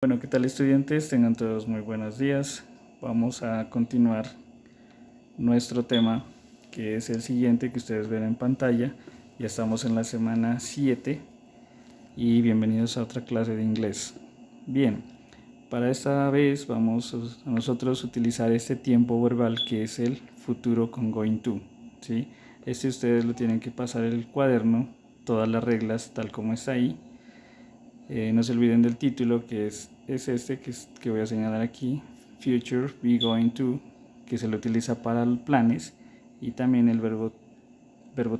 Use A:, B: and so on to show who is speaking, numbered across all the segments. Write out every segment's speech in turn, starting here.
A: Bueno, ¿qué tal estudiantes? Tengan todos muy buenos días. Vamos a continuar nuestro tema, que es el siguiente que ustedes ven en pantalla. Ya estamos en la semana 7 y bienvenidos a otra clase de inglés. Bien, para esta vez vamos a nosotros utilizar este tiempo verbal que es el futuro con going to, ¿sí? Ustedes lo tienen que pasar en el cuaderno, todas las reglas tal como está ahí. No se olviden del título que es este que voy a señalar aquí, Future Be Going To, que se lo utiliza para planes, y también el verbo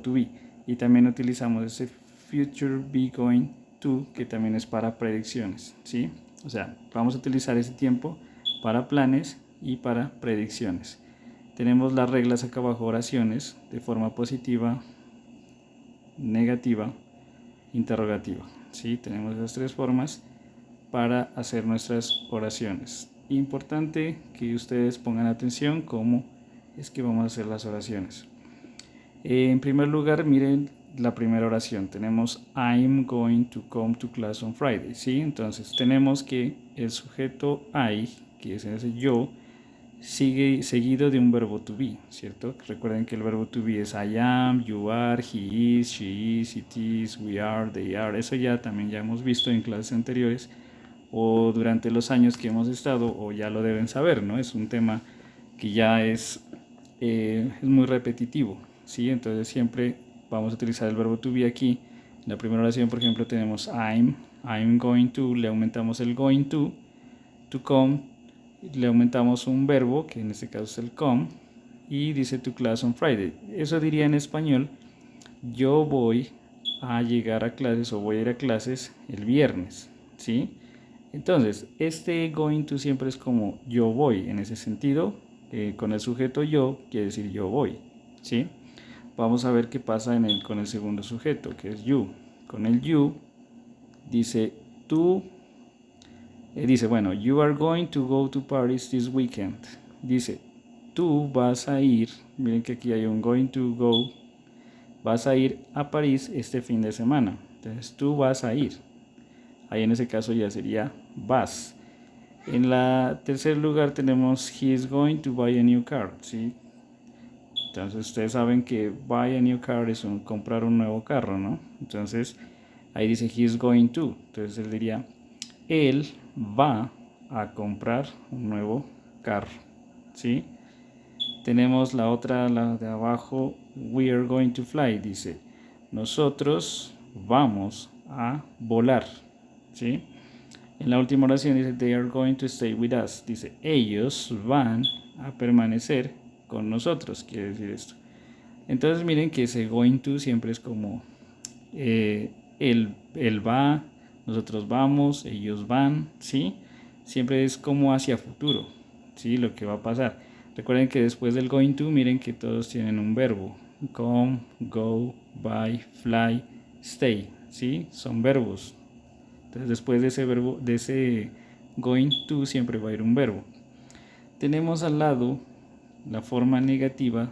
A: to be. Y también utilizamos ese Future Be Going To, que también es para predicciones, ¿sí? O sea, vamos a utilizar ese tiempo para planes y para predicciones. Tenemos las reglas acá abajo, oraciones de forma positiva, negativa, interrogativa. ¿Sí? Tenemos esas tres formas para hacer nuestras oraciones. Importante que ustedes pongan atención cómo es que vamos a hacer las oraciones. En primer lugar, miren la primera oración. Tenemos I'm going to come to class on Friday. ¿Sí? Entonces tenemos que el sujeto I, que es ese yo, sigue seguido de un verbo to be, ¿cierto? Recuerden que el verbo to be es I am, you are, he is, she is, it is, we are, they are. Eso ya también ya hemos visto en clases anteriores o durante los años que hemos estado, o ya lo deben saber, ¿no? Es un tema que ya es muy repetitivo, ¿sí? Entonces siempre vamos a utilizar el verbo to be aquí. En la primera oración, por ejemplo, tenemos I'm going to, le aumentamos el going to come, le aumentamos un verbo, que en este caso es el come, y dice to class on Friday. Eso diría en español, yo voy a llegar a clases o voy a ir a clases el viernes, ¿sí? Entonces, este going to siempre es como yo voy, en ese sentido, con el sujeto yo, quiere decir yo voy, ¿sí? Vamos a ver qué pasa con el segundo sujeto, que es you. Con el you, dice tú. Dice, bueno, you are going to go to Paris this weekend. Dice, tú vas a ir, miren que aquí hay un going to go, vas a ir a París este fin de semana. Entonces, tú vas a ir. Ahí en ese caso ya sería vas. En la tercer lugar tenemos he is going to buy a new car, ¿sí? Entonces, ustedes saben que buy a new car es comprar un nuevo carro, ¿no? Entonces, ahí dice he is going to. Entonces, él diría, él va a comprar un nuevo carro, ¿sí? Tenemos la otra, la de abajo, we are going to fly, dice, nosotros vamos a volar, ¿sí? En la última oración dice, they are going to stay with us, dice, ellos van a permanecer con nosotros, quiere decir esto. Entonces miren que ese going to siempre es como él va, nosotros vamos, ellos van, ¿sí? Siempre es como hacia futuro, ¿sí? Lo que va a pasar. Recuerden que después del going to, miren que todos tienen un verbo. Come, go, buy, fly, stay, ¿sí? Son verbos. Entonces después de ese verbo, de ese going to, siempre va a ir un verbo. Tenemos al lado la forma negativa.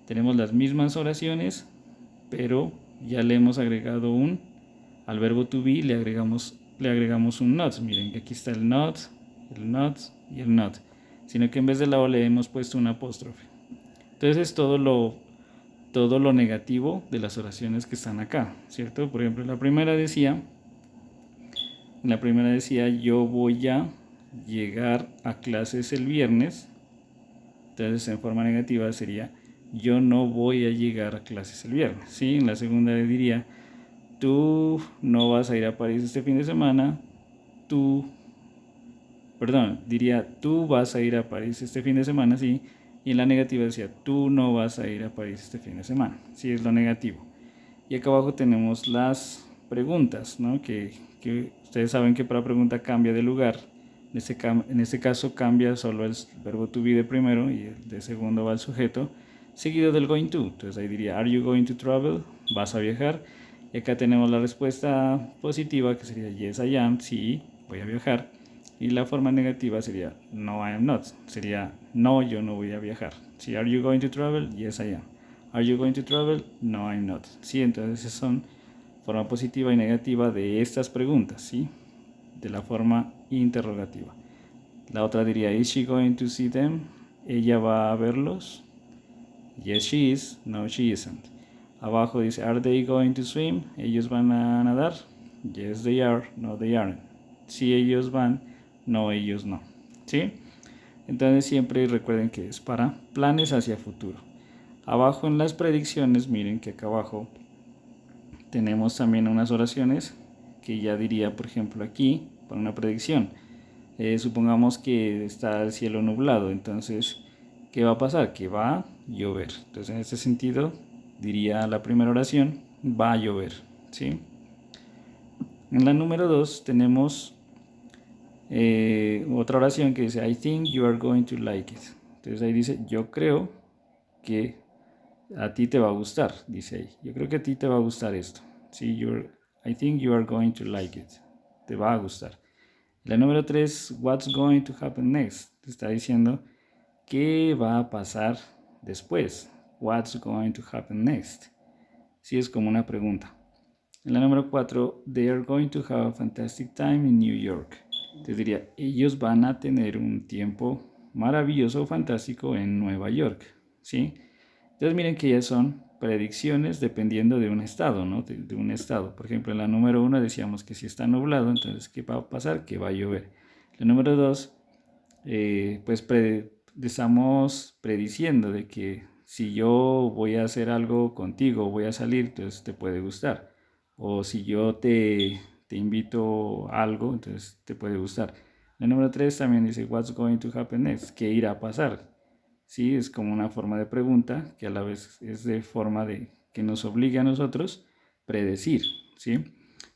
A: Tenemos las mismas oraciones, pero ya le hemos agregado al verbo to be le agregamos un not. Miren que aquí está el not y el not. Sino que en vez de la O le hemos puesto un apóstrofe. Entonces es todo lo negativo de las oraciones que están acá, ¿cierto? Por ejemplo, la primera decía yo voy a llegar a clases el viernes. Entonces en forma negativa sería yo no voy a llegar a clases el viernes, ¿sí? En la segunda le diría tú no vas a ir a París este fin de semana, diría tú vas a ir a París este fin de semana, sí, y en la negativa decía tú no vas a ir a París este fin de semana, sí, es lo negativo. Y acá abajo tenemos las preguntas, ¿no? Que ustedes saben que para pregunta cambia de lugar, en este caso cambia solo el verbo to be de primero y el de segundo va el sujeto, seguido del going to. Entonces ahí diría, are you going to travel? ¿Vas a viajar? Y acá tenemos la respuesta positiva que sería yes I am, sí, voy a viajar. Y la forma negativa sería no I am not, sería no, yo no voy a viajar. ¿Sí? Are you going to travel? Yes I am. Are you going to travel? No I'm not. ¿Sí? Entonces son forma positiva y negativa de estas preguntas, ¿sí? De la forma interrogativa. La otra diría, is she going to see them? ¿Ella va a verlos? Yes, she is. No, she isn't. Abajo dice, are they going to swim? ¿Ellos van a nadar? Yes, they are. No, they aren't. Si ellos van, no, ellos no. ¿Sí? Entonces siempre recuerden que es para planes hacia futuro. Abajo en las predicciones, miren que acá abajo tenemos también unas oraciones que ya diría, por ejemplo, aquí, para una predicción. Supongamos que está el cielo nublado, entonces, ¿qué va a pasar? Que va a llover. Entonces, en este sentido, diría la primera oración, va a llover, ¿sí? En la número 2 tenemos otra oración que dice, I think you are going to like it. Entonces ahí dice, yo creo que a ti te va a gustar, dice ahí. Yo creo que a ti te va a gustar esto. ¿Sí? I think you are going to like it. Te va a gustar. La número 3, what's going to happen next? Te está diciendo qué va a pasar después. What's going to happen next? Sí, es como una pregunta. En la número 4, they are going to have a fantastic time in New York. Te diría, ellos van a tener un tiempo maravilloso o fantástico en Nueva York. ¿Sí? Entonces miren que ya son predicciones dependiendo de un estado, ¿no? De un estado. Por ejemplo, en la número 1 decíamos que si está nublado, entonces ¿qué va a pasar? Que va a llover. La número 2, pues estamos prediciendo de que si yo voy a hacer algo contigo, voy a salir, entonces te puede gustar. O si yo te invito a algo, entonces te puede gustar. La número 3 también dice, what's going to happen next? ¿Qué irá a pasar? Sí, es como una forma de pregunta que a la vez es de forma de que nos obliga a nosotros predecir, ¿sí?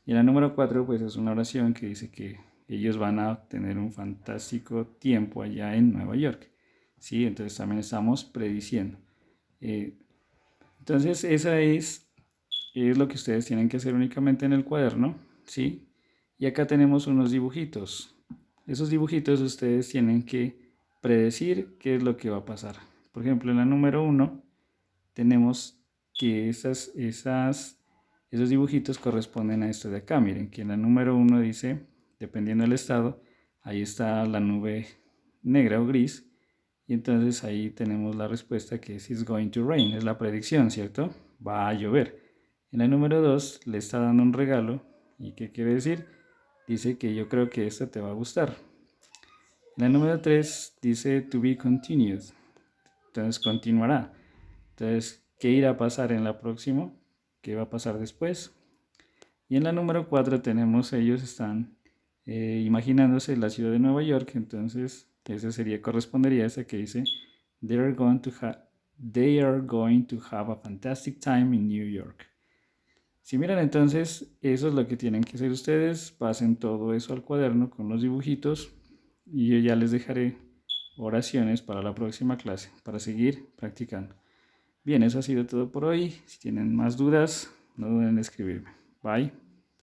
A: Y la número 4 pues es una oración que dice que ellos van a tener un fantástico tiempo allá en Nueva York, ¿sí? Entonces también estamos prediciendo. Entonces esa es lo que ustedes tienen que hacer únicamente en el cuaderno, ¿sí? Y acá tenemos unos dibujitos. Esos dibujitos ustedes tienen que predecir qué es lo que va a pasar. Por ejemplo, en la número 1 tenemos que esos dibujitos corresponden a esto de acá. Miren que en la número 1 dice, dependiendo del estado, ahí está la nube negra o gris. Y entonces ahí tenemos la respuesta que es it's going to rain, es la predicción, ¿cierto? Va a llover. En la número 2 le está dando un regalo. ¿Y qué quiere decir? Dice que yo creo que esto te va a gustar. La número 3 dice to be continued. Entonces continuará. Entonces, ¿qué irá a pasar en la próxima? ¿Qué va a pasar después? Y en la número 4 tenemos, ellos están imaginándose la ciudad de Nueva York. Entonces, ese sería, correspondería a ese que dice they are going to have a fantastic time in New York. Si miran entonces, eso es lo que tienen que hacer ustedes. Pasen todo eso al cuaderno con los dibujitos. Y yo ya les dejaré oraciones para la próxima clase, para seguir practicando. Bien, eso ha sido todo por hoy. Si tienen más dudas, no duden en escribirme. Bye.